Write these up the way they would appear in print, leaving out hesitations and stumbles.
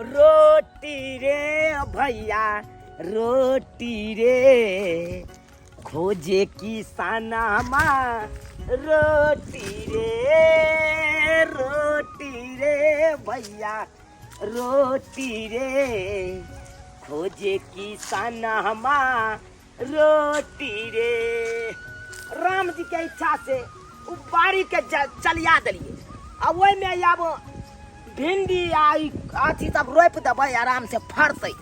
रोटी रे भैया रोटी रे खोजे किसानमा रोटी रे भैया रोटी रे खोजे किसानमा रोटी रे। राम जी के इच्छा से उ बाड़ी के चलिया दिलिए आ ओहि में आब भिंडी अथी सब रोप देबै आराम से फरतै।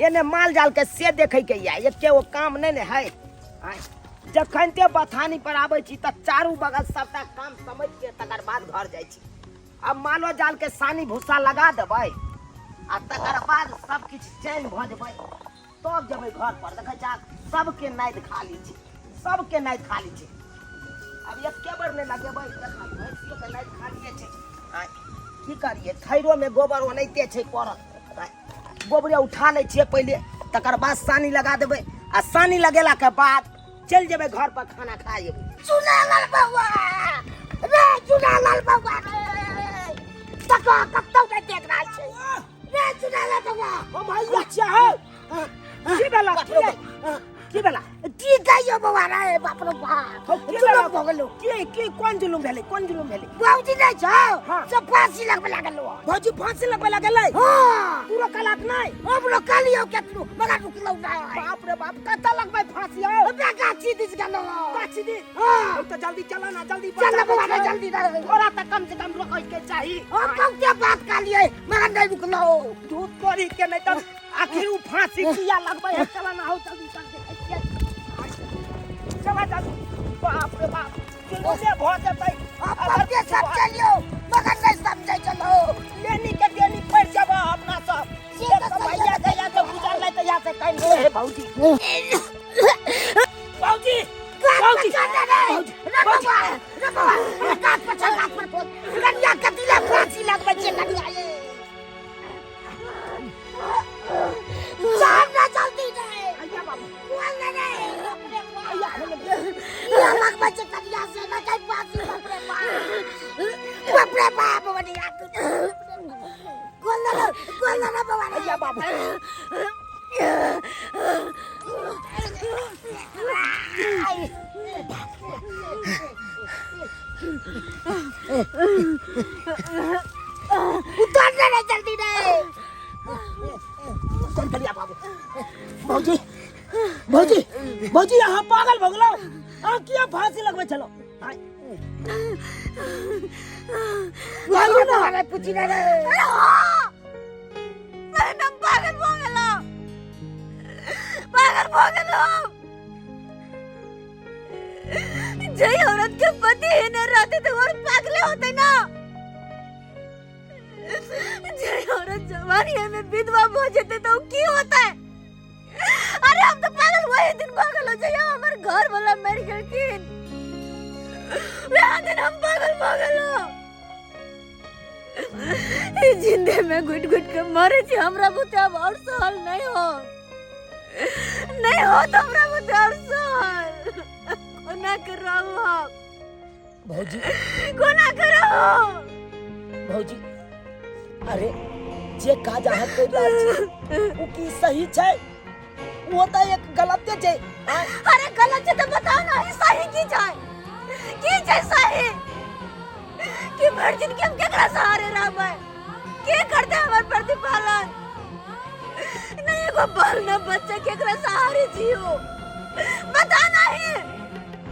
एने माल जाल के से देखे के या एके वो काम नहीं ने है। जखनते बथानी पर आबै छी त चारू बगल सबटा काम समझ के तकर बाद घर जाइ छी। अब मालो जाल के सानी भूसा लगा देबै आ तकर बाद सब किछ चैन भ जेबै तब जेबै घर पर। देखै छा सबके नाद खाली छै, सबके नाद खाली छै। अब एके बार नहीं लगेबै भैंसियो के नाद खालिए छै। की करिए थैरो में गोबर ओनैते छै पड़ल। गोबरे उठा लै छियै पहले तकर बाद सानी लगा देबै आ सानी लगेला के बाद चल जेबै घर पर खाना खाए। चुनालाल बउआ रे चुनालाल बउआ रे तका कत्तौ के देख रहल छै रे चुनालाल बउआ हम भैया चाहे की बेला की बेला की गइयो बउआ रे बाप रे बाप जुलुम भ गेलो। की कोन जुलुम भेलै कोन जुलुम भेलै? बाबूजी नहीं छौ सब फांसी लगबे लागलो। भौजी फांसी लगबे लागलै? हां पूरा कलाक नहीं अब लोग कालियो केतनु मगर रुकलो नहीं। बाप रे बाप कत लगबै फांसी हो? ओबे गाछी दिस गेलो गाछी दिस। हां तो जल्दी चला ना जल्दी चल बउआ रे जल्दी रे थोड़ा तक कम से कम रोकै के चाही। ओ कौते बात कालिए मगर नहीं रुकलो धूप कोरी के नहीं त आखिर उ फांसी किया लगबै है? चला ना हो जल्दी चल चला जल्दी। बाप रे बाप किलोसे भ जेतै। अब के सब चलियो मगर नहीं समझै चलो लेनी के देनी पड़ जाबा अपना सब। ये तो भैया गया तो गुजर ले तो या से कहीं हे भौजी भौजी भौजी काट पर चल काट पर कन्या कतिला फांसी लगबै छै कन्या ये जान ना जल्दी नहीं अय्या बाबू बोल नहीं या लगबै छै कन्या से ना कहीं फांसी बाप रे बाप बनिया बोल ना बाबा अय्या बाबू उतार ना जल्दी नहीं चल चलिया बाबू। भौजी भौजी भौजी यहाँ पागल भगलो आ किया फांसी लगबै चलो बोलो ना अरे पूछी ना रे मैंने पागल हो गेलो जय औरत के पति ही न रहते तो और पागल होते ना। जय औरत जवानी में विधवा हो जाते तो की होता है? अरे हम तो पागल वही दिन पागल हो जाए हमारे घर वाला मर गया कि दिन हम पागल हो जिंदे में घुट घुट के मरे छी हमरा बुते अब और सहल नहीं हो तो हमरा बुते और सहल कोना करो भौजी कोना करो भौजी। अरे जे काज अहाँ कर रहल छी उ की सही छै? वो तो एक गलत छै। अरे गलत छै तो बताओ ना ई सही की छै सही कि वर्जिन के हम केकरा सहारे रहबै के करते हमर प्रतिपालन नहीं एगो बाल ना बच्चा केकरा सहारे जियो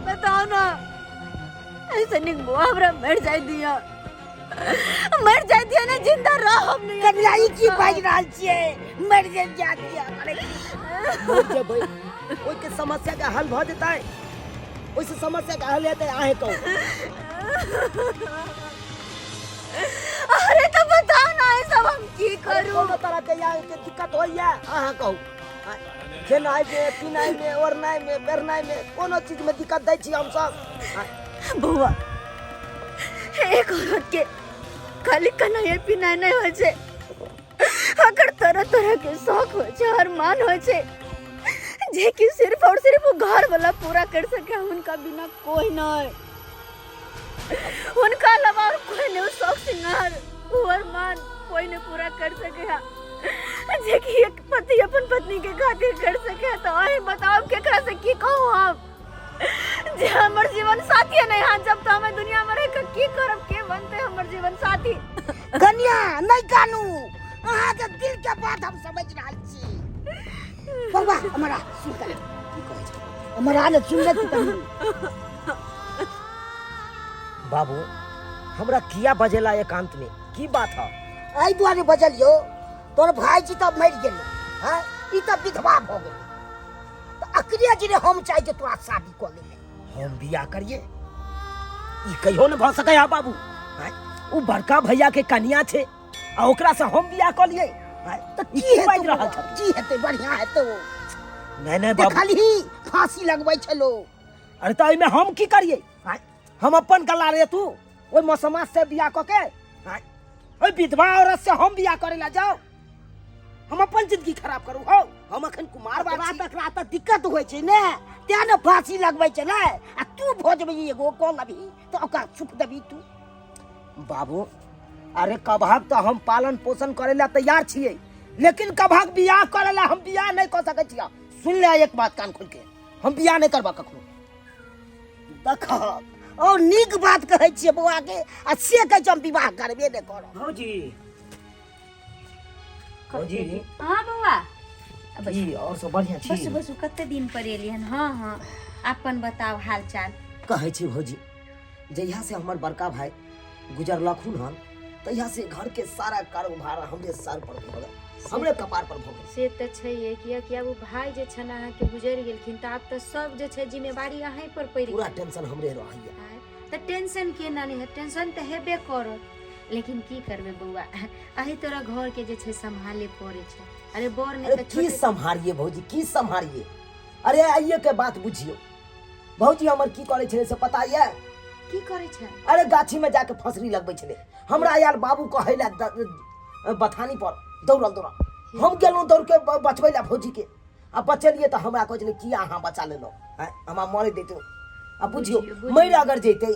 बताओ ना ऐसे निकबो हमरा मर जाय दिया ना जिंदा रहब नहीं। कन्या ई की बाज रहल छियै मर जे जा दिया करे जे भाई ओइ के समस्या का हल भ जेतै ओइ से समस्या का हल हेतै आहे कहू। अरे तो बताओ ना ये सब हम की करूं? कोनो तरह के यहाँ के दिक्कत होइया अहाँ कहू। खेनाइ में पीनाइ में ओढ़नाइ में बेरनाइ में कोनो चीज में दिक्कत दै छी हम सब। बउआ एक औरत के खाली कन्हैया पीनाइ नहीं हो छे अगर तरह तरह के शौक हो छे अरमान हो छे जे कि सिर्फ और सिर्फ वो घर वाला पूरा कर सके उनका बिना कोई नहीं उनका अलावा और कोई नहीं शौक सिंगार वो अरमान कोई नहीं पूरा कर सके हा जे कि एक पति अपन पत्नी के खातिर कर सके तो आई बताओ केकरा से की कहूं हम जे हमर जीवन साथी नहीं हां जब तो हमें दुनिया में रह के की करब के बनते हमर जीवन साथी कन्या नहीं कानू अहाँ के दिल के बात हम समझ रहल छी बउआ हमरा सुन कर की कहै छै हमरा ने सुन ले तनी बाबू हमरा किया बजेला एकांत में की बात है आई दुआरे बजलियो तोर भाई जी तब मर गेल हां ई तब विधवा भ गेल तो अकरिया जी ने हम चाहे जे तोरा शादी क ले हम बियाह करिए ई कहियो न भ सकै है बाबू हैं उ बड़का भैया के कन्या छे आ ओकरा से हम बियाह क लिए तो की बाज रहल छ जी हेते बढ़िया हेतो नहीं बाबू खाली फांसी लगबै छलो अरे तो में हम की करिए हम अपन गला रे तू ओइ मौसमा से बियाह क के ओइ विधवा औरत से हम बियाह करे ला जाओ हम अपन जिंदगी खराब करू हो हम अखन कुमार बात तक रात दिक्कत होय छै ने त्या न फांसी लगबै छै ने आ तू भोजबै एगो कॉल लबी तो ओका छुप देबी तू बाबू अरे कभाग तो हम पालन पोषण करे ला तैयार छिए लेकिन कभाग बियाह करे ला हम बियाह नहीं कर सकै छिया सुन ले एक बात कान खोल के हम बियाह नहीं करबा कखनो देख और नीक बात कहै छियै बौआ के आ से कहै छै हम विवाह करबे नहि करब भौजी भौजी हां बउआ जी और सब बढ़िया छी बस बस कते दिन पर एलियन हां हां अपन बताओ हाल चाल कहै छी भौजी जहिया से हमर बड़का भाई गुजरलखुन हन तहिया से घर के सारा कारोबार हमरे सर पर भ गेल हमरे कपार पर भ गेल से त छै कि अब भाई जे छना अहाँ के गुजर गेलखिन त आब त सब जे छै जिम्मेवारी अहीं पर पड़ि पूरा टेंशन हमरे रहैया त टेंशन केना नहीं है टेंशन त हेबे करत लेकिन की करबे बउआ अही तोरा घर के जे छै संभाले पड़े छै अरे बोर ने अरे की संभालिए भौजी की संभालिए अरे आइए के बात बुझियो भौजी हमर की करे छले से पता ये की करे छै अरे गाछी में जाके फसरी लगबै छले हमरा यार बाबू कहैला बथानी पर दौड़ल हम गेलौं दौड़ के बचबै ला भौजी के आ बचलिए त हमरा कहै छले की अहाँ बचा लेलो हमरा मरे देते आ बुझियो मर अगर जैते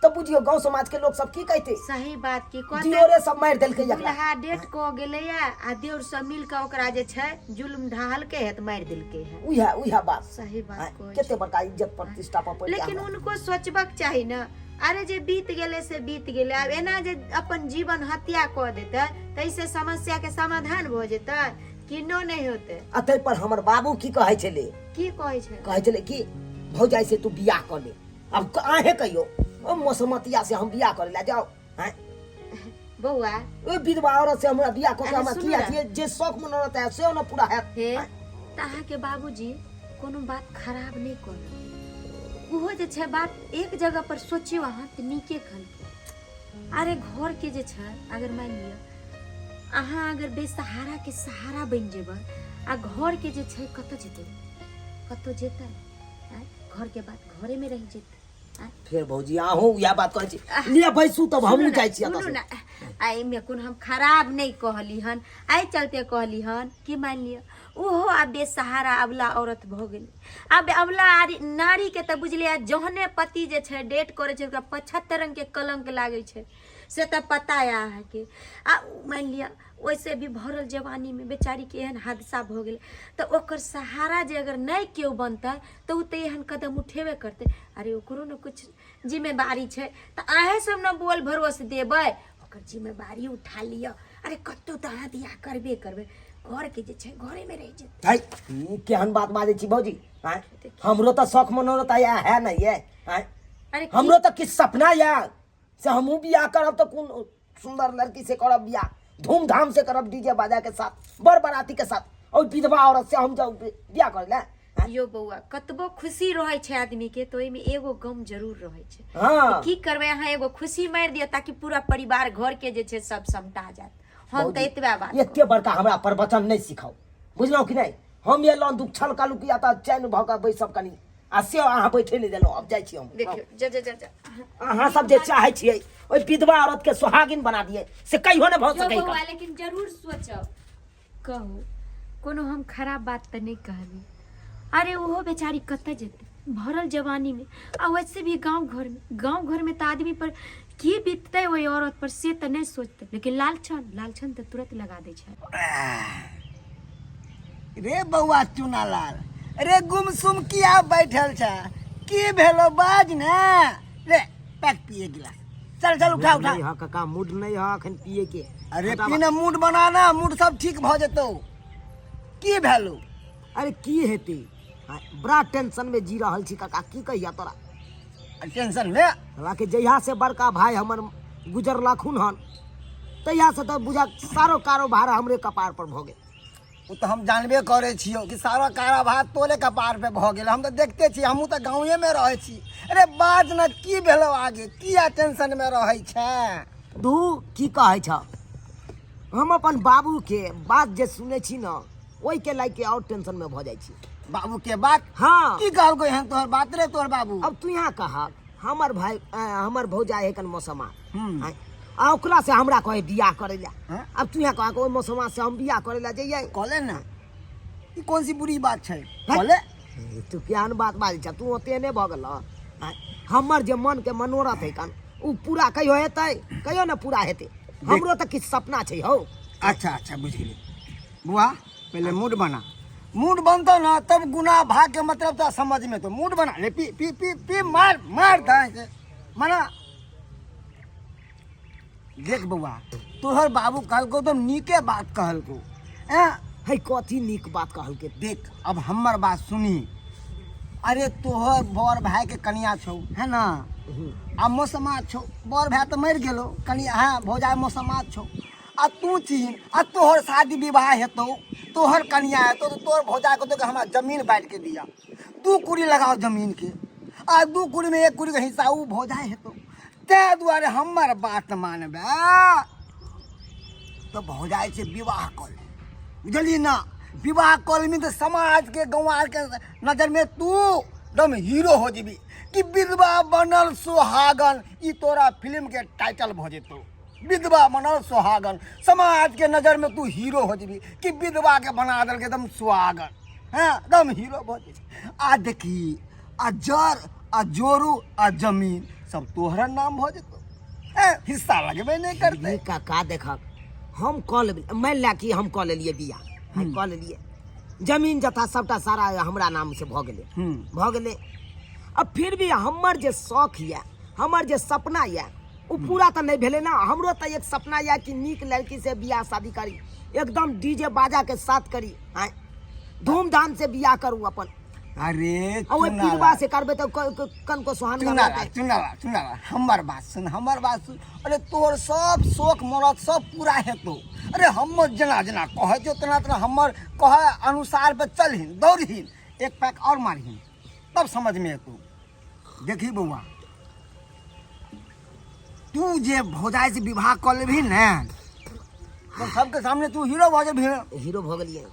तो बुझियो गांव समाज के लोग सब की कहते सही बात की दियोरे सब मार देलकै एकरा दुल्हा डेट को गेलैया आ देवर सब मिल के ओकरा जे छै जुल्म ढाल के है त मार देलकै है उहा बात सही बात को केते बड़का इज्जत प्रतिष्ठा पर पड़ लेकिन उनको सोचबाक चाही ना अरे जे बीत गेले से बीत गेले अब एना जे अपन जीवन हत्या क देते तैसे समस्या के समाधान भ जेते किनो नहीं होते अतै पर हमर बाबू की कहै छले की कहै छै कहै छले कि भौजाई से तू बियाह कर ले अब आहे कहियो ओ मौसमतिया से हम बियाह करे ला जाओ हैं बउआ ओ विधवा औरत से हमरा बियाह क के हमरा किया दिए जे शौक मनोरथ है से न पूरा है हे त अहाँ के बाबूजी कोनो बात खराब नहीं कर उहो जे छै बात एक जगह पर सोचियो अहाँ त नीके खन अरे घर के जे छै अगर मान लियो अहाँ अगर बेसहारा के सहारा बन जेबै आ घर के जे छै कत जेतै कतो जेतै घर के बात घरे में रह जेतै फिर भौजी आहू या बात कहै छी ले बैसू तब हमहू जाय छी अतस ना आई में कोन हम खराब नहीं कहली हन आई चलते कहली हन कि मान लियो ओहो आ बेसहारा अबला औरत भ गेल अब अबला नारी के त बुझलिए जहने पति जे छै डेट करे छै ओकरा 75 रंग के कलंक लागे छै से त पता है अहाँ के आ मान लिया वैसे भी भरल जवानी में बेचारी के एहन हादसा भ गेल तो ओकर सहारा जे अगर नहीं केओ बनता तो उ त एहन कदम उठेबे करते अरे ओकरो न कुछ जिम्मेवारी छै त अहे सब न बोल भरोस देबै ओकर जिम्मेवारी उठा लिया अरे कत्तो त अहाँ दिया करबे घर के जे छै घरे में रह जेतै हाय ई केहन बात बाजै छी भौजी हैं हमरो त शौक मनोरथ आया है नहीं है हैं अरे हमरो त किछ सपना या से हमहू बियाह करब त कोन सुंदर लड़की से करब बियाह धूमधाम से करब डीजे बाजा के साथ बड़ बराती के साथ और विधवा औरत से हम जाऊ बियाह करे ला यो बउआ कतबो खुशी रहे छै आदमी के तो एमे एगो गम जरूर रहे छै हां की करबे अहाँ एगो खुशी मार दिया ताकि पूरा परिवार घर के जे छै सब समटा जात हम त एतबा बात एते बड़का हमरा प्रवचन नहीं सिखाओ बुझलौ कि नहीं हम ये लन दुख छल कालू किया त चैन भका बैसब कनी आ से अहाँ बैठे नहीं देलो अब जाय छी हम देखियो जा अहाँ सब जे चाहे छियै ओइ विधवा औरत के सुहागिन बना दिए से कहियो न भ सकै बउआ लेकिन जरूर सोचब कहू कोनो हम खराब बात त नहीं कहली अरे वो बेचारी कत जेते भरल जवानी में आ वैसे भी गांव घर में त आदमी पर की बीतते ओहि औरत पर से तो नहीं सोचते, लेकिन लालछन तो तुरंत लगा दे छै। रे बउआ चुनालाल, रे गुमसुम किया बैठल छ? की भेलो बाज ने? ले पैक पिए गिलास। चल उठा उठा। नहीं काका, मूड नहीं है अखन पिए के। अरे पीने मूड बनाना, मूड सब ठीक भ जेतौ। की भेलो? अरे की हेती, बड़ा टेंशन में जी रहल छी काका, की कहिया तोरा। टेंशन में हमरा के जहिया से बड़का भाई हमर गुजरलखुन हन, तहिया से तो बुझा सारो कारोबार हमरे कपार पर भ गेल। वो तो हम जानबे करे छियो कि सारा कारोबार तोरे कपार पे भ गेल। हम तो देखते छी, हमहू तो गाँवे में रहे छी। अरे बात न की भेलो आगे, किया टेंशन में रहे छ? तू की कहे छ? हम अपन बाबू के बात जे सुने छी न, ओई के लायक के और टेंशन में भ जाय छी। बाबू के बात? हाँ। की कहलको हन तोहर बात रे तोहर बाबू? अब तू यहाँ कहा हमर भाई हमर भौजा है कन मौसमा, हम्म। आ ओकरा से हमरा कहे बियाह करे ला। हाँ? अब तू यहाँ कहा ओई मौसमा से हम बियाह करे ला जइए। कहले ना, ई कौन सी बुरी बात छै? कहले तू केहन बात बाज छ? तू ओते ने भ गेल। हमर जे मन के मनोरथ है कन, उ पूरा कहियो हेतै? कहियो ना पूरा हेतै। हमरो त किछ सपना छै हो। अच्छा बुझ गेली। बुआ पहले मूड बना, मूड बनतो ना तब गुना भाग के मतलब तो समझ में तो। मूड बना ले, पी पी पी पी, मार दाए से मना। देख बउआ, तोहर बाबू कहलको तो नीके बात कहलको। है कथी नीक बात कहल के? देख अब हमर बात सुनी। अरे तोहर बड़ भाई के कनिया छौ है ना, आ मौसमा छौ। बड़ भाई तो मर गेलो, कनिया हाँ भौजा मौसमा छौ। आ तू चीन आ तोहर शादी विवाह हेतौ, तोहर कनिया हेतौ तो तोहर भौजा को तो हमरा जमीन बांट के दिया। 2 कुड़ी लगाओ जमीन के, आ 2 कुड़ी में 1 कुड़ी का हिस्सा उ भौजा हेतौ। ते दुआरे हमर बात मानबे तो भौजा से विवाह कर ले, बुझली ना? विवाह कर में तो समाज के गंवार के नजर में तू एकदम हीरो हो जीबी कि विधवा बनल सुहागन। ई तोरा फिल्म के टाइटल भ जेतौ, विधवा बनल सुहागन। समाज के नजर में तू हीरो हो जीबी कि विधवा के बना दल के एकदम सुहागन, हैं एकदम हीरो भ जेबी। आ देखी आ जर आ जोरू आ जमीन सब तोहरा नाम भ जेतौ। हिस्सा लगबे नहीं करते। काका देखक, हम कह लेब, मान ला कि हम कह लेलिए बियाह, कह लेलिए जमीन जथा सबटा सारा हमरा नाम से भ गेले। अब फिर भी हमर जे शौक या, हमर जे सपना या, उ पूरा तो नहीं भेले ना। हमरो तो एक सपना या कि नीक लड़की से बियाह शादी करी, एकदम डीजे बाजा के साथ करी, धूमधाम से बियाह करूँ अपन। अरे विधवा से करबे तो कन को सुहान चुनाला हमर बात सुन, हमर बात सुन। अरे तोर सब शौक मरद सब पूरा हेतौ। अरे हम जना जना कहे जो तना तना हमर कहे अनुसार पे चलहिन, दौड़हिन, 1 पैक और मारहिन, तब समझ में हेतौ। देखी बउआ, तू जे भौजाई से विवाह कर लेबही ने तो सबके सामने तू हीरो भ जेबही। हीरो भ गेलिए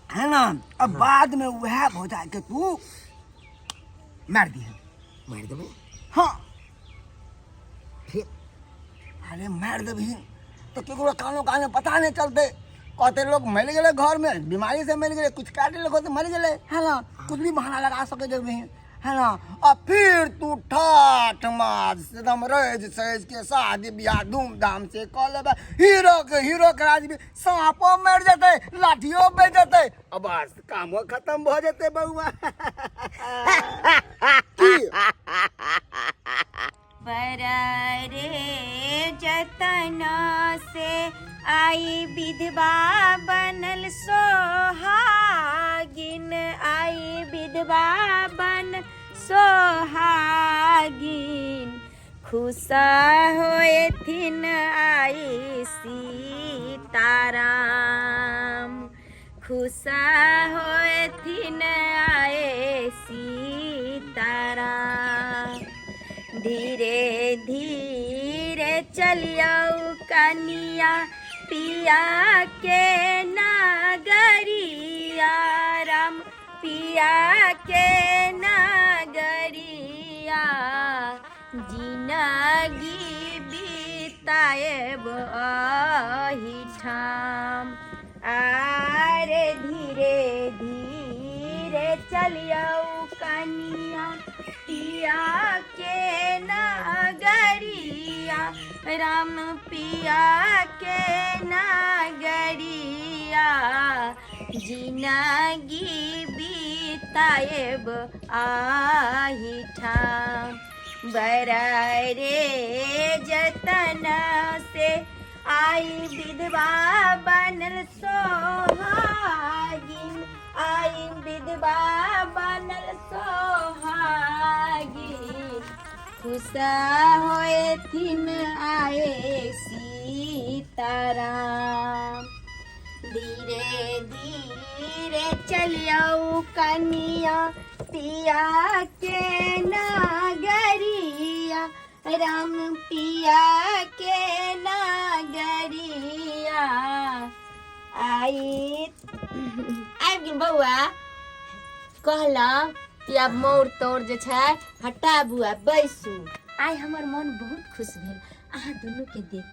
है ना? अब बाद में वह भौजाई के तू मार दिहे। मार देबे? हाँ। फिर अरे मार देबही तो केकरो कानो काने पता नहीं चलते। कहते लोग मर गए घर में, बीमारी से मर गए, कुछ काटे लोग तो मर गए, है ना? कुछ भी बहाना लगा सके जब नहीं, है ना? और फिर तू ठाठ मार एकदम रज सज के शादी ब्याह धूमधाम से कर लेबे। हीरो के राज में सांपो मर जते, लाठियो बज जते, अब बस कामो खत्म भ जते बउआ। रे जतन से आई विधवा बनल सोहागिन, आई विधवा बन सोहागिन। खुशा होएथिन आई सीताराम, खुशा होएथिन आए सीताराम। धीरे धीरे चलियाऊ कनिया पिया के नगरिया, राम पिया के नगरिया। जिंदगी बीताएब अही ठाम। आरे धीरे धीरे चलियाऊ कनिया पिया के नगरिया। राम पिया के नागरिया जिंदगी बीताएब आही ठाम बरारे जतन से आई विधवा बनल सोहागिन आई विधवा बनल सोहागिन खुश होए थिन आए सीताराम धीरे धीरे चलियो कनिया पिया के नागरिया राम पिया के नागरिया आई बउआ कहला कि अब मोर तोड़ जे छै हटा बुआ बैसू आइ हमर मन बहुत खुश भेल अहाँ दुनू के देख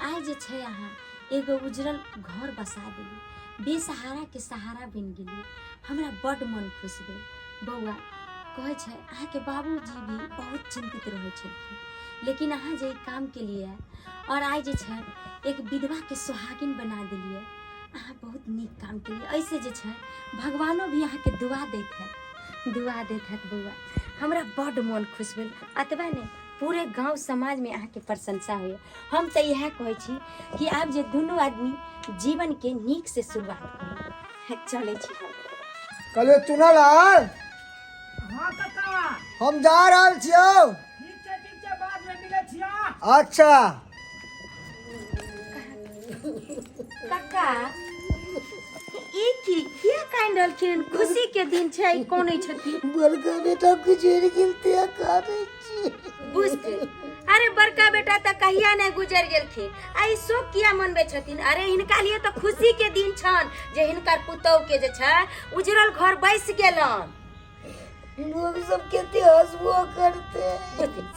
आइ जे छै अहाँ एगो उजरल घर बसा देली बेसहारा के सहारा बन गेली हमरा बड मन खुश भेल बउआ कहै छै अहाँ के बाबूजी भी बहुत चिंतित रहै छलखिन लेकिन अहाँ जे काम के लिए और आइ जे छै एक विधवा के सुहागिन बना देलिए अहाँ बहुत नीक काम के लिए ऐसे जे छै भगवानो भी अहाँ के दुआ दैत है बउआ हमरा बड मन खुश भेल अतबा ने पूरे गांव समाज में अहाँ के प्रशंसा हुए हम तो यह कहै छी कि आब जे दुनू आदमी जीवन के नीक से शुरुआत करू चले छी कहले चुनलाल हाँ कका हम जा रहल छियौ ठीक छै बाद में मिलै छिया अच्छा कक्का ई की किया कान रहलखिन खुशी के दिन छै कोनै छथिन बड़का बेटा गुजर गेल ते काटे छी बुझते अरे बड़का बेटा त कहिया ने गुजर गेलखिन आई शोक किया मनबे छथिन अरे हिनका लिए तो खुशी के दिन छन जे हिनकर पुतौ के जे छै उजरल घर बैस गेलन लोग सब केते हंसबो करते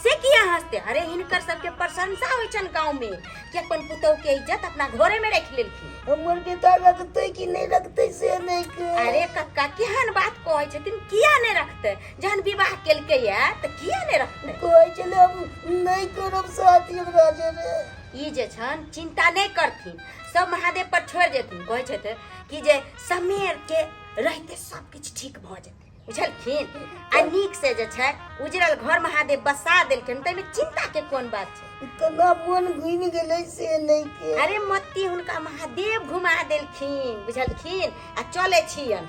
से किया हंसते अरे हिनकर सबके प्रशंसा होइ छन गांव में कि अपन पुतौ के इज्जत अपना घरे में रख लेलखिन हमर बेटा रखते कि नहीं रखते से नहीं के अरे कक्का केहन बात कहै छथिन किया नहीं रखते जहन विवाह केलकै या त किया नहीं रखते कहै छले हम नहीं करब शादी हमरा जे रे ई जे छन चिंता नहीं करथिन सब महादेव पर छोड़ देथिन कहै छथिन कि जे समेर के रहते सब कुछ ठीक भ जेतै बुझलखिन आ नीक से जे छै उजरल घर महादेव बसा देलखिन तइमे चिंता के कोन बात छै कना मन घुम गेलै से नहीं के अरे मत्ती हुनका महादेव घुमा देलखिन बुझलखिन आ चले छियन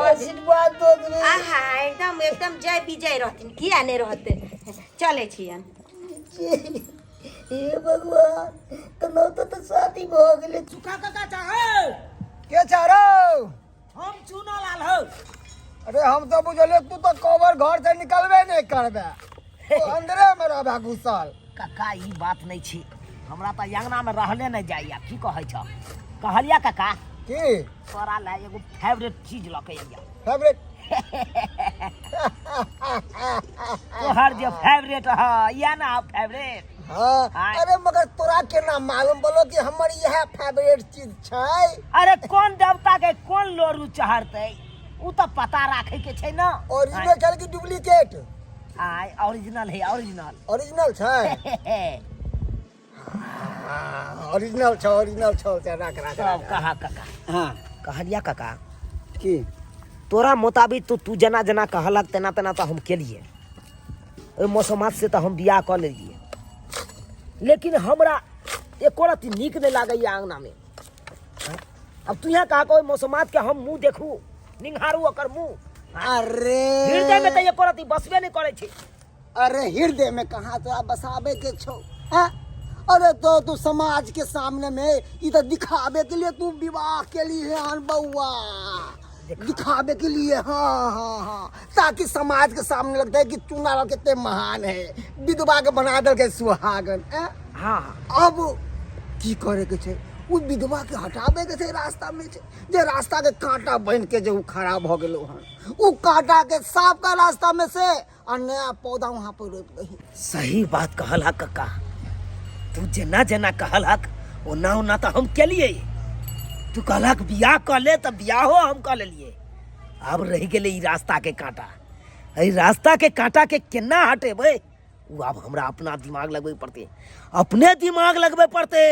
आशीर्वाद दो दे आहा एकदम जय विजय रहथिन किया नहीं रहते चले छियन हे भगवान कना तो शादी भ गेलै सुखा कका चाहे के चारो हम चुनलाल हो अरे हम तो बुझले तू तो कवर घर से निकलबे नहीं करबे तो अंदरे में रहबे घुसल कका ई बात नहीं छी हमरा त अंगना में रहले नहीं जाइया की कहै छ कहलिया कका की तोरा ला एगो फेवरेट चीज लके आइया फेवरेट तोहर जे फेवरेट ह या ना फेवरेट हाँ अरे मगर तोरा केना मालूम बोलो कि हमर यह फेवरेट चीज छै अरे कौन देवता के कौन लोरू चढ़तै उ तो पता राखे के छै ना ओरिजिनल छै कि डुप्लीकेट आय ओरिजिनल है ओरिजिनल ओरिजिनल छै ओरिजिनल छै राख सब कहा कका हां कहलिया कका की तोरा मुताबिक तू जना जना कहलक तना तना तो हम केलिए ओइ मौसमात से तो हम बियाह कर लेलिए लेकिन हमरा एको रति नीक नहीं लागैया अंगना में अब तू यहाँ कहा कोई मौसमात के हम मुंह देखू निंघारू ओकर मुंह अरे हृदय में तो एको रति बसबे नहीं करे छै अरे हृदय में कहाँ तो बसाबे के छौ हाँ? अरे तो तू समाज के सामने में इधर दिखावे के लिए तू विवाह के लिए हन बउआ दिखावे के लिए हाँ ताकि समाज के सामने लगता है कि चुनाव कितने महान है विधवा के बना दल के सुहागन हाँ अब की करे के छै उ विधवा के हटावे के छै रास्ता में छै जे रास्ता के कांटा बन के जो खराब हो गेलो हन उ कांटा के साफ का रास्ता में से और नया पौधा वहां पर रोप दही सही बात कहला कका तू जना जना कहलक ओना ओना तो हम केलिए तू कहलक बियाह कर ले तो बियाहो हम कर लेलिए अब रह गेले ई रास्ता के कांटा ई रास्ता के कांटा के केना हटेबे वो अब हमरा अपना दिमाग लगबे पड़ते, अपने दिमाग लगबे पड़ते।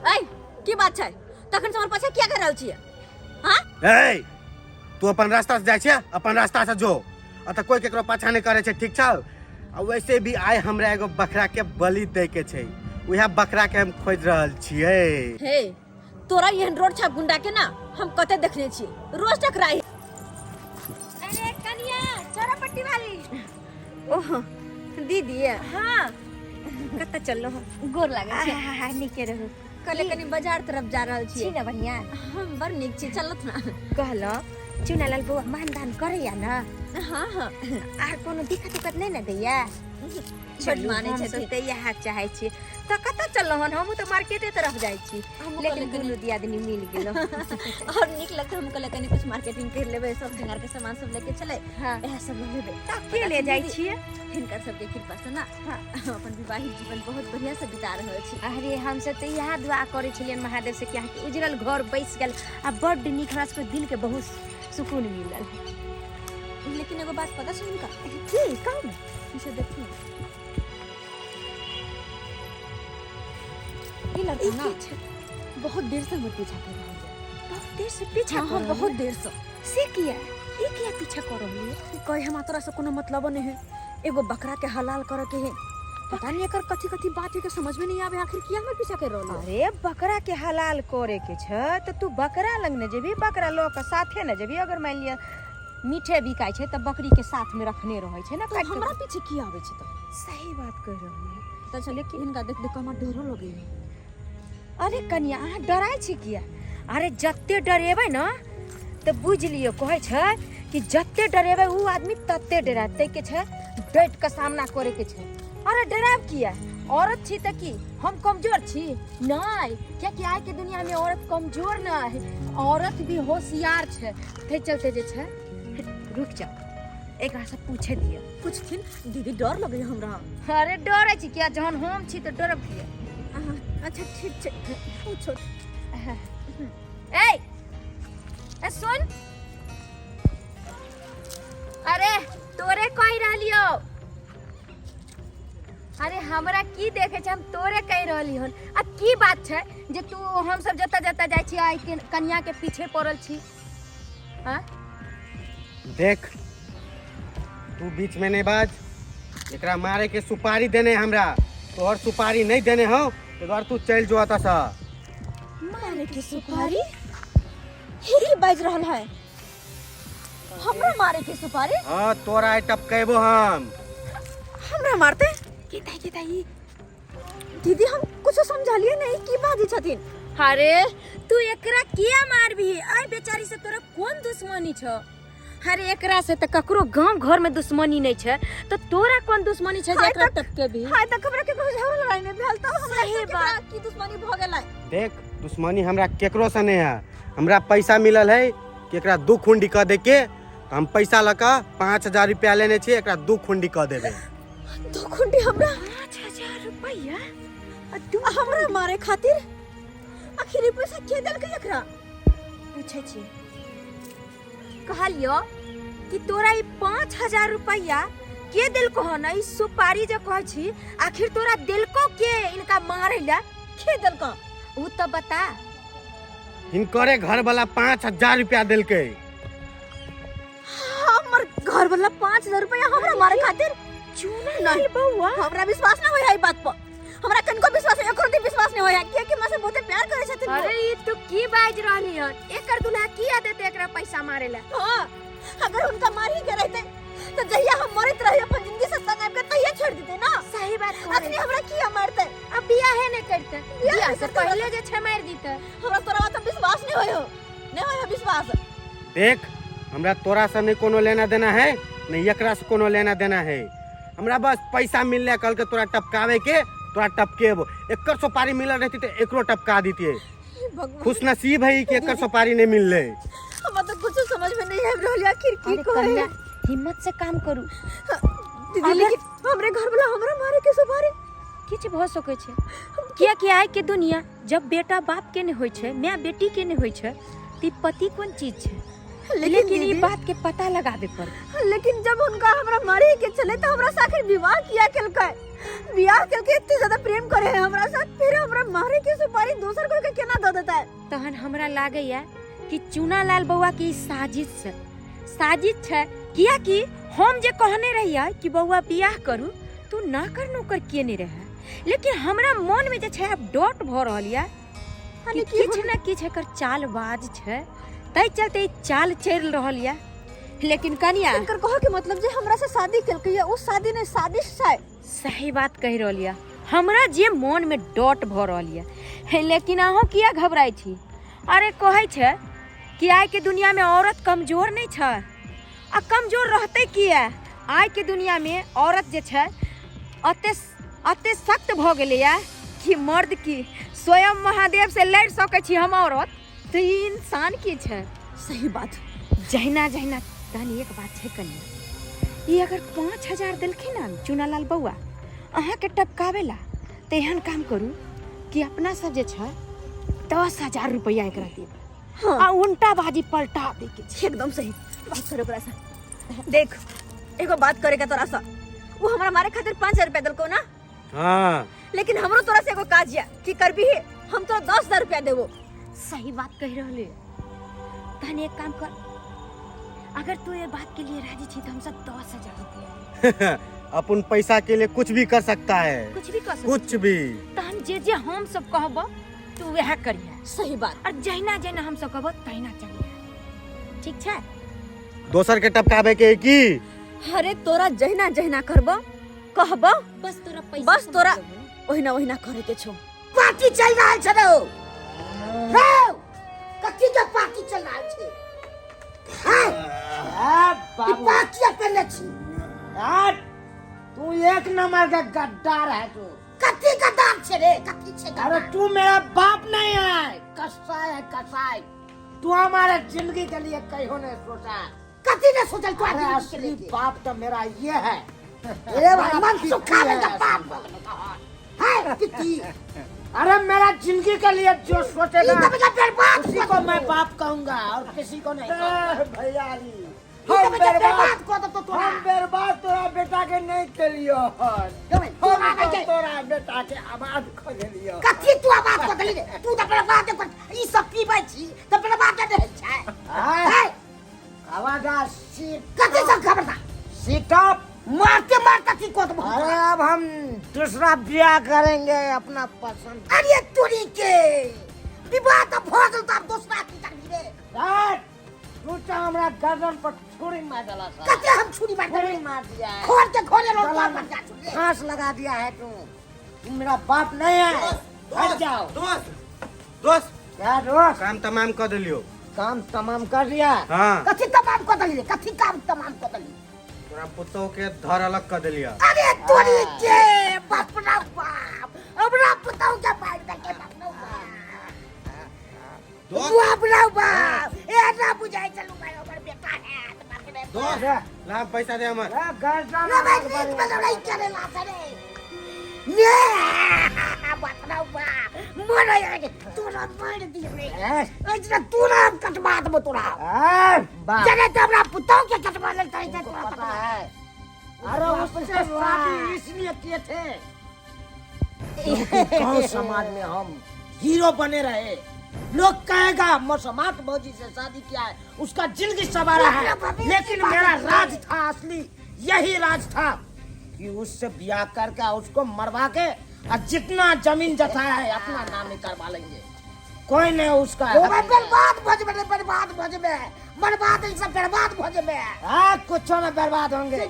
ऐ की बात छै? तखन से हमर पाछे किया कर रहल छियै? हां ए तू अपन रास्ता से जाय छै, अपन रास्ता से जो। अत कोई केकरो पाछा नहीं करे छै, ठीक छौ? आ वैसे भी आइ हमरा एगो बकरा के बलि दे के छै, उहे बकरा के हम खोज रहल छियै। हे तोरा एहन रोड छाप गुंडा के ना हम कते देखने छियै, रोज टकराई। अरे कनिया चौरापट्टी वाली। ओह दीदी हां कत चललो हो? गोर लागे छै। हां नीके रहू। कले कनी बाजार तरफ जा रहल छियै। छी ना बढ़िया। हम बड़ नीक छी, चलत ना। कहलो चुनालाल बउआ मानदान करैया ना? हां हां। आर कोनो दिक्कत नहीं ना दैया? बड़ माने छथिन त यह चाहै छी। त कत चललो हन? हम त मार्केटे तरफ जाय छी, लेकिन दुनू दियादनी मिल गेलो। और निक लगत हम कले कनी कुछ मार्केटिंग कर लेबे, सब सिंगार के सामान सब लेके चले। हां एह सब लेबे। के ले जाय छियै? हिनकर सबके कृपा से ना हम अपन विवाहित जीवन बहुत बढ़िया से बिता रहल छी। अरे हम सब तो यह दुआ करे छलियन महादेव से कि अहाँके उजरल घर बैस गेल आ बड्ड नीक हमरा सबके दिल के बहुत सुकून मिलल। लेकिन एगो बात पता छै इनका? की काम इसे देखिए ई लड़का ना बहुत देर से हमर पीछा कर रहल है। बहुत देर से पीछा हाँ, बहुत देर से किया ई किया पीछा कर रहली है? कहे हम तोरा से कोनो मतलब नहीं है। एगो बकरा के हलाल करे के है, पता नहीं एकर कथी कथी बात है के समझ में नहीं आवे, आखिर किया हमर पीछा कर रहल है? अरे बकरा के हलाल करे के छ त तू बकरा लग न जेबी, बकरा लो के साथे न जेबी। अगर मान लिया मीठे बिकाय छै त बकरी के साथ में रखने रहै छै ना। तो हमरा पीछे किया आवे छै? तो सही बात कह रहली है। त चले कि इनका देख देख हमरा डरो लगे है। अरे कन्या अहाँ डराय छी किया? अरे जत्ते डरेबै न त बुझ लियो कहै छै कि जत्ते डरेबै उ आदमी तत्ते डराते के छै, डट के सामना करे के छै। अरे डराब किया? औरत छी त की हम कमजोर छी? नहीं, क्या कि आज के दुनिया में औरत कमजोर ना है, औरत भी होशियार छै। ते चलते जे छै रुक जा, एकरा से पूछे दिया। पूछथिन दीदी डर लगे हमरा। अरे डरे छी किया? जहन हम छी त डरब किया? अच्छा ठीक छै पूछो। ए सुन, अरे तोरे कहि रहलियो। अरे हमरा की देखे छै? हम तोरे कहि रहली हन। आ की बात छै जे तू हम सब जता जता जाय छी आइ के कन्या के पीछे पड़ल छी? हां देख तू बीच में नहीं बाज, एकरा मारे के सुपारी देने हमरा, तोहर सुपारी नहीं देने हो तो तू चल जो आता सा। मारे के सुपारी? ही बाज रहल है हमरा मारे के सुपारी? हां तोरा आई टपकेबो हम। हमरा मारते? केता ई दीदी हम कुछ समझालिए नहीं की बाजी छथिन। अरे तू एकरा किया मारबी? आई बेचारी से तोरा कोन दुश्मनी छ? अरे एकरा से त ककरो गांव घर में दुश्मनी नहीं छै, तो तोरा कोन दुश्मनी छै जे एकरा टपके भी? हाय त हमरा के झगड़ा लड़ाई में भेल त हमरा सही बात की दुश्मनी भ गेलै। देख दुश्मनी हमरा केकरो से नहीं है, हमरा पैसा मिलल है कि एकरा दू खुंडी क दे के। हम पैसा लका 5000 रुपया लेने छी, एकरा दू खुंडी क देबे। दो खुंडी हमरा 5000 रुपया तू हमरा मारे खातिर? आखिर ई पैसा के देल के एकरा? पूछे छी। कहलियो कि तोरा ई 5000 रुपया के दिल को ना? ई सुपारी जे कह छी आखिर तोरा दिल को के इनका मारे ला? के देल का उ तो बता। इनकरे घर वाला 5000 रुपया दिल के। हमर घर वाला 5000 रुपया हमरा मारे खातिर? चुना नहीं बउआ, हमरा विश्वास ना होय है ई बात पर। हमरा कनको विश्वास है, एको दिन विश्वास नहीं होय है कि मैं से बहुते प्यार करे छथिन। अरे ई तू की बाज रहली ह? एकर दुल्हा किया देते एकरा पैसा मारे ला? हां अगर उनका मार ही के रहते तो जहिया हम मरत रहे अपन जिंदगी से संग के तहिया छोड़ देते ना। सही बात अखनी हमरा किया मारते अब बियाह है नहीं करते बियाह बियाह से करते पहले जे छ मार दीते। हमरा तोरा बात पे विश्वास नहीं होयो, नहीं होयो विश्वास। देख हमरा तोरा से नहीं कोनो लेना देना है, नहीं एकरा से कोनो लेना देना है। हमरा बस पैसा मिलने कल के तोरा टपकावे के तोरा टपकेबो। एकर सुपारी मिल रहती तो एकरो टपका दीती। भगवान खुश नसीब है कि एकर सुपारी नहीं मिल रहे। हम तो कुछ समझ में नहीं आब रहल आखिर की अरे करे। कन्या हिम्मत से काम करू। दीदी लेकिन हमरे घर वाला हमरा मारे के सुपारी किछ भ सकै छै किया कि आइ के दुनिया जब बेटा बाप के ने होय छै, माय बेटी के ने होय छै, ती पति कोन चीज छै। लेकिन ई बात के पता लगाबे पर। लेकिन जब उनका हमरा मारे के चले तो हमरा से आखिर विवाह किया केलकै, विवाह करके इतने ज्यादा प्रेम करे है हमरा साथ, फिर हमरा मारे के सुपारी दूसर कोई के केना दे देता है। तहन हमरा लागे या कि चूनालाल बउआ की साजिश छै। किया कि हम जे कहने रहिया कि बउआ बियाह करू तू ना कर नौकर किए नहीं रहे, लेकिन हमरा मन में जे छै अब डॉट भ रहल या कि किछ न किछ एकर चालबाज छै, तै चलते ई चाल चल रहल या। लेकिन कनिया इनकर कहो के मतलब जे हमरा से शादी केलकै या उस शादी ने साजिश छै। सही बात कह रहल या, हमरा जे मन में डॉट भ रहल या। लेकिन अहो किया घबराई छी? अरे कहै छै कि आइ के दुनिया में औरत कमजोर नहीं छै, आ कमजोर रहते किया? आइ के दुनिया में औरत जे छै अते सख्त भ गेलै या कि मर्द की स्वयं महादेव से लड़ सकै छी हम औरत, तो ई इंसान की छै। सही बात। जहिना जहिना तहन एक बात छै कन्या, ई अगर 5000 देलखिन ना चूनालाल बउआ अहाँ के टपकावे ला, तो एहन काम करू कि अपना सब जे छै 10,000 रुपया एकरा देब। हाँ। आ उल्टा बाजी पलटा दे के छै। एकदम सही बात करे ओकरा से। देख एगो बात करे के तोरा से, वो हमरा मारे खातिर 5000 रुपया देलको ना, हाँ लेकिन हमरो तोरा से एगो काज या कि करबी हम तोरा 10,000 रुपया देबो। सही बात कह रहले। तहन एक काम कर, अगर तू ये बात के लिए राजी छी तो हम सब 10,000 रुपया अपन पैसा के लिए कुछ भी कर सकता है, कुछ भी कर सकते। कुछ भी। तहन जे हम सब कहबो तू वह करिया। सही बात। और जहिना जहिना हम सब कहबो तहिना चलिया, ठीक छै? दोसर के टपकावे के की? अरे तोरा जहिना जहिना करबो कहबो बस तोरा पैसा बस तोरा ओहिना ओहिना करे के छो। पार्टी चल रहल छै रो कथी के पार्टी चल रहल छै? बाबू पार्टी अपने छी यार तू एक नंबर का गद्दार है तू। कथी का दाम छै रे? कथी छै? अरे तू मेरा बाप नहीं है, कसाई है कसाई। तू हमारे जिंदगी के लिए कहीं नहीं सोचा। कथी ने सोचल तू? अरे असली बाप तो मेरा ये है। अरे भाई मन सुखा में का बाप है किती? अरे मेरा जिंदगी के लिए जो सोचेगा ई तो बर्बाद उसी को मैं बाप कहूंगा और किसी को नहीं कहूंगा। भैया हम बर्बाद को तो तोरा हम बर्बाद तोरा बेटा के नहीं केलियो, हम तो तोरा बेटा के आबाद कर देलियो। कथी तू आवाज को दली रे? तू तो बर्बाद कर ई सब पीबै छी तो बर्बाद दे छै। है आवाजा सीट कथी सब खबरदार सीटअप। मारते मारता की को तो। अरे अब हम दूसरा ब्याह करेंगे अपना पसंद। अरे तोरी के विवाह तो भोगल तो अब दूसरा की करबी रे? यार तू तो हमारा गर्दन पर छुरी मार डाला सा। कथी हम छुरी मार छुरी दे? मार दिया है। खोल के खोले रो गला मर में जा छुरी। फांस लगा दिया है तू मेरा बाप नहीं है। हट जाओ। दोस्त क्या दोस्त? काम तमाम कर दिलियो। काम तमाम कर दिया। हाँ कथी तमाम को दली रे? कथी काम तमाम को दली? तोरा पुतो के धर अलग कर दिलिया। अरे तोरी के बाप रे बाप हमरा पुताऊ के मार दे के बाप रे बाप। बाप रे बाप ए ना बुझाई चलू भाई हमर बेटा है तो बाप रे बाप। दोस्त ला पैसा दे हमर। अरे गर्दन ना भाई मार नीच पड़ेगा। में लड़ाई करे ला सरे ने बाप रे बाप मोर यार तोरा मार दी रे। अजरा तोरा कटवा दबो तोरा। बाप जने तो हमरा पुताऊ के कटवा ले तई को तोरा पता कटवा। है। अरे उससे शादी इसलिए किए थे क्योंकि गांव समाज में हम हीरो बने रहे। लोग कहेगा मौसमात भौजी से शादी किया है, उसका जिंदगी सवारा है। लेकिन मेरा राज था असली, यही राज था कि उससे ब्याह करके उसको मरवा के और जितना जमीन जथा है अपना नाम ही करवा लेंगे। कोई नहीं उसका ओ मैं बर्बाद भजबे बर्बाद ही सब बर्बाद भजबे। कुछ न बर्बाद होंगे।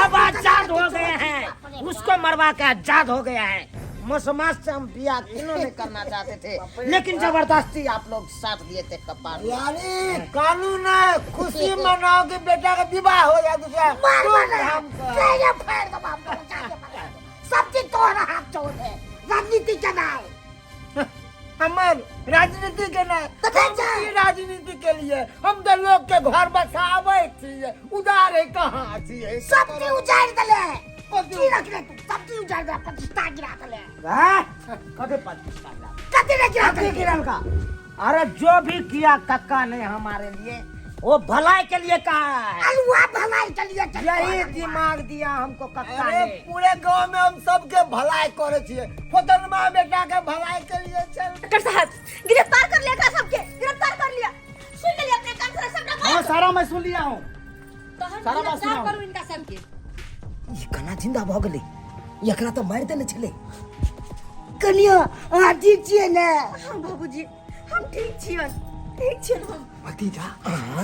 अब आजाद हो गए हैं, उसको मरवा के आजाद हो गया है। मसमास से हम बिया इन्होंने करना चाहते थे, लेकिन जबरदस्ती आप लोग साथ दिए थे कपार। यानी कानून है, खुशी मनाओ कि बेटा का विवाह हो जाए दूसरा। सब चीज तोहरा हाथ चोर है, राजनीति के नाम। हमार राजनीति के ना राजनीति के लिए हम तो लोग के घर बसावे छिए, उधार है कहाँ छिए। सब चीज उजाड़ दले, की रख ले तू, सब चीज उजाड़ दे, प्रतिष्ठा गिरा दले। कदे प्रतिष्ठा कते ने गिरा का? अरे जो भी किया कक्का ने हमारे लिए, वो भलाई के लिए कहा है। अलवा भलाई के लिए यही दिमाग दिया हमको कक्का ने। पूरे गांव में हम सबके भलाई करे छिए, फोटरमा बेटा के भलाई के लिए चल। डॉक्टर साहब गिरफ्तार कर लिया, सबके गिरफ्तार कर लिया। सुन लिया अपने कान से सब। हाँ सारा मैं सुन लिया हूँ। तो हम सारा बात गिरफ्तार सुनाओ। करू इनका सबके। ये कना जिंदा भ गेले, एकरा तो मार देले छले। कनिया आ ठीक छिए ने? हाँ बाबूजी हम ठीक छियन, ठीक छियन हम। भतीजा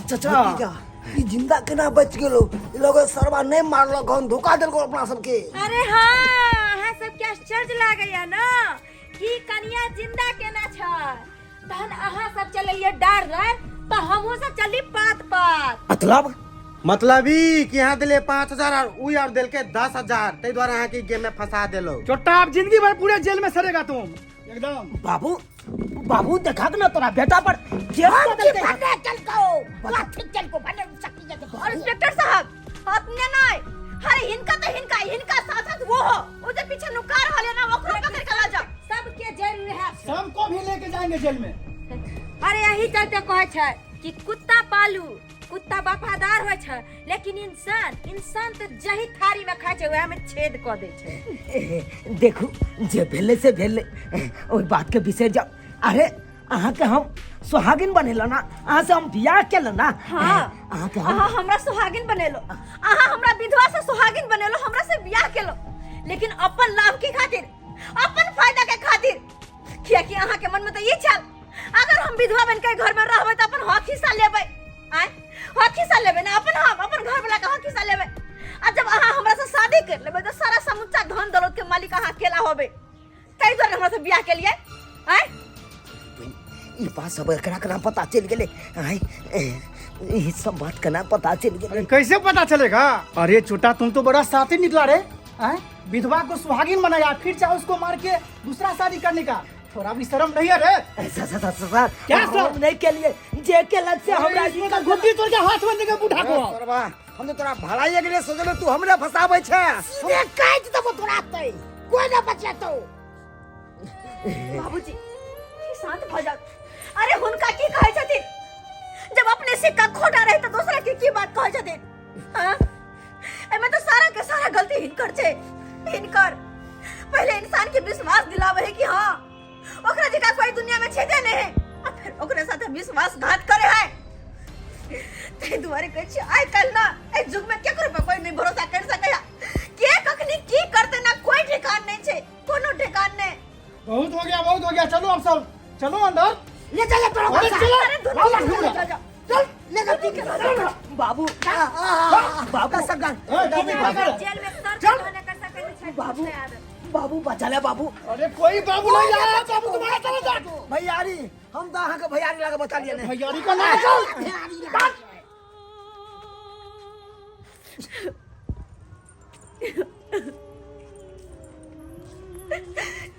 चाचा भतीजा ई जिंदा केना बच गेलो? ई लोग सरवा नहीं मारलो, कौन धोखा देलको अपना सबके। अरे हाँ हाँ सबके आश्चर्य लागैया ना कि कनिया जिंदा केना छ। तहन अहाँ सब चलिए डर रहे तो हमहू सब चली पात पात। मतलब ई कि यहाँ दिले 5,000 और उ यार दिल के 10,000, ते द्वारा यहाँ की गेम में फंसा देलो। छोटा आप जिंदगी भर पूरे जेल में सरेगा तुम एकदम। बाबू बाबू देखा ना तोरा बेटा पर केस बदल के बने चल को ठीक चल को बने शक्ति जगह। और इंस्पेक्टर साहब अपने नहीं, अरे इनका साथ वो हो, उधर पीछे नुकार वाले ना, वो खुद पकड़ के ला जा। सबके जेल में है। सबको भी लेके जाएंगे जेल में। अरे यही चलते कहे छै कि कुत्ता पालू, कुत्ता वफादार होय छै, लेकिन इंसान तो जही थारी में खाय छै वह में छेद क दे छै। देखू जे भेले से भेले, ओई बात के बिसर जाओ। अरे अहाँ के हम सुहागिन बनेलो ना, अहाँ से हम बियाह केलो ना। हाँ अहाँ के अहाँ हमरा सुहागिन बनेलो, अहाँ हमरा विधवा से सुहागिन बनेलो, हमरा से बियाह केलो, लेकिन अपन लाभ के खातिर, अपन फायदा के खातिर। कियाकि अहाँ के मन में तो ये छल अगर हम विधवा बनके घर में रहबै त अपन हक हिस्सा लेबै, हक हिस्सा लेबै ना, अपन घर वाला का हक हिस्सा लेबै। आ जब अहाँ हमरा से शादी कर लेबै तो सारा समुच्चा धन दौलत के मालिक अहाँ अकेला होबै। तै दुआरे हमरा से बियाह के लिए ई बात सब एकरा पता चल गेले। ई सब बात केना पता चल गेले? कैसे पता चलेगा? अरे छोटा तुम तो बड़ा साथी निकला रे। विधवा को सुहागिन बनाया, फिर चाहे उसको मार के दूसरा शादी करने का। थोड़ा भी शर्म नहीं है रे? सर क्या हम नहीं के लिए जे के लग से हमरा इसका गुड्डी तोड़ के हाथ बंद के बुढ़ा को। सरवा हम तो तोरा भलाई के लिए सोचले, तू हमरा फसाबै छै। सीधे काट देबो तोरा, तै कोई ना बचेतो। बाबूजी शांत भ जाओ। अरे हुनका की कहै छथिन? जब अपने सिक्का खोटा रहे तो दूसरा की बात कहै छथिन? हां एमे तो सारा के सारा गलती हिनकर छै। हिनकर पहले इंसान के विश्वास दिलावे है कि हां ओकरा जगह कोई दुनिया में छेदे नहीं है, और फिर ओकरे साथे विश्वासघात करे है। ते दुआरे कहै छी आइ कल ना ए जुग में केकरो पे कोई नहीं भरोसा कर सकैया। के कखनी की करते ना कोई ठिकान नहीं छै, कोनो ठिकान नहीं। बहुत हो गया, चलो अब सब चलो अंदर। ले चल तोरा। अरे चलो। अरे दुनिया चल ले गलती के बाबू बाबू सगान जेल में सर चढ़ाने कर सके छै। बाबू बाबू बचा ले बाबू। अरे कोई बाबू नहीं आया, बाबू तुम्हारा चला जा। भैयारी हम तो अहाँ के भैयारी लगा बता लिए ने। भैयारी का नाम चल।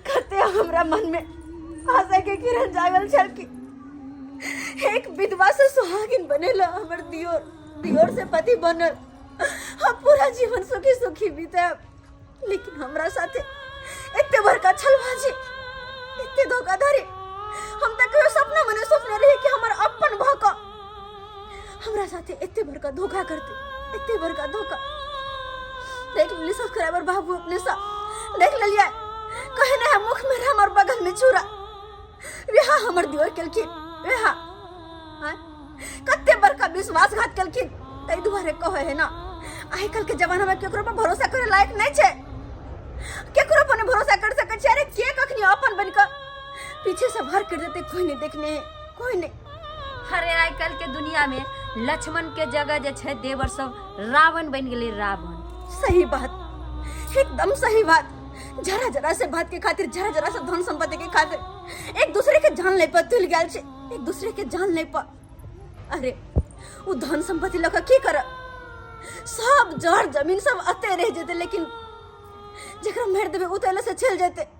कते हमरा मन में आशा के किरण जागल छल कि एक विधवा से सुहागिन बनेला हमर दियोर से पति बनल, हम पूरा जीवन सुखी सुखी बीतब। लेकिन हमरा साथे इतने बड़का छलबाजी, इतने धोखाधड़ी हम तक कहियो सपना में सोचने रही कि हमर अपन भका हमरा साथे इतने बड़का धोखा करते, इतने बड़का धोखा। देख ली सब्सक्राइबर बाबू अपने सा देख लिया, कहे ना मुख में हमर बगल में छुरा रेहा हमर दियोर केलखिन, रेहा कते बड़का विश्वासघात केलखिन। तै दुआरे कहे है ना आइ कल के जमाना में केकरो पर भरोसा करे लायक नहीं छे, केकरो पर भरोसा कर सके छै। अरे के कखनी अपन बन के पीछे से वार कर देते, कोई नहीं देखने, कोई नहीं। अरे आइ काल्हि के दुनिया में लक्ष्मण के जगह जे छै देवर सब रावण बन गेलै, रावण। सही बात, एकदम सही बात। जरा जरा से बात के खातिर, जरा जरा से धन संपत्ति के खातिर एक दूसरे के जान ले पर तुल गेल छै, एक दूसरे के जान ले पर। अरे वो धन संपत्ति लगा की कर, सब जड़ जमीन सब अते रह जेते, लेकिन जकरा मार देबे उतले से चल जेते।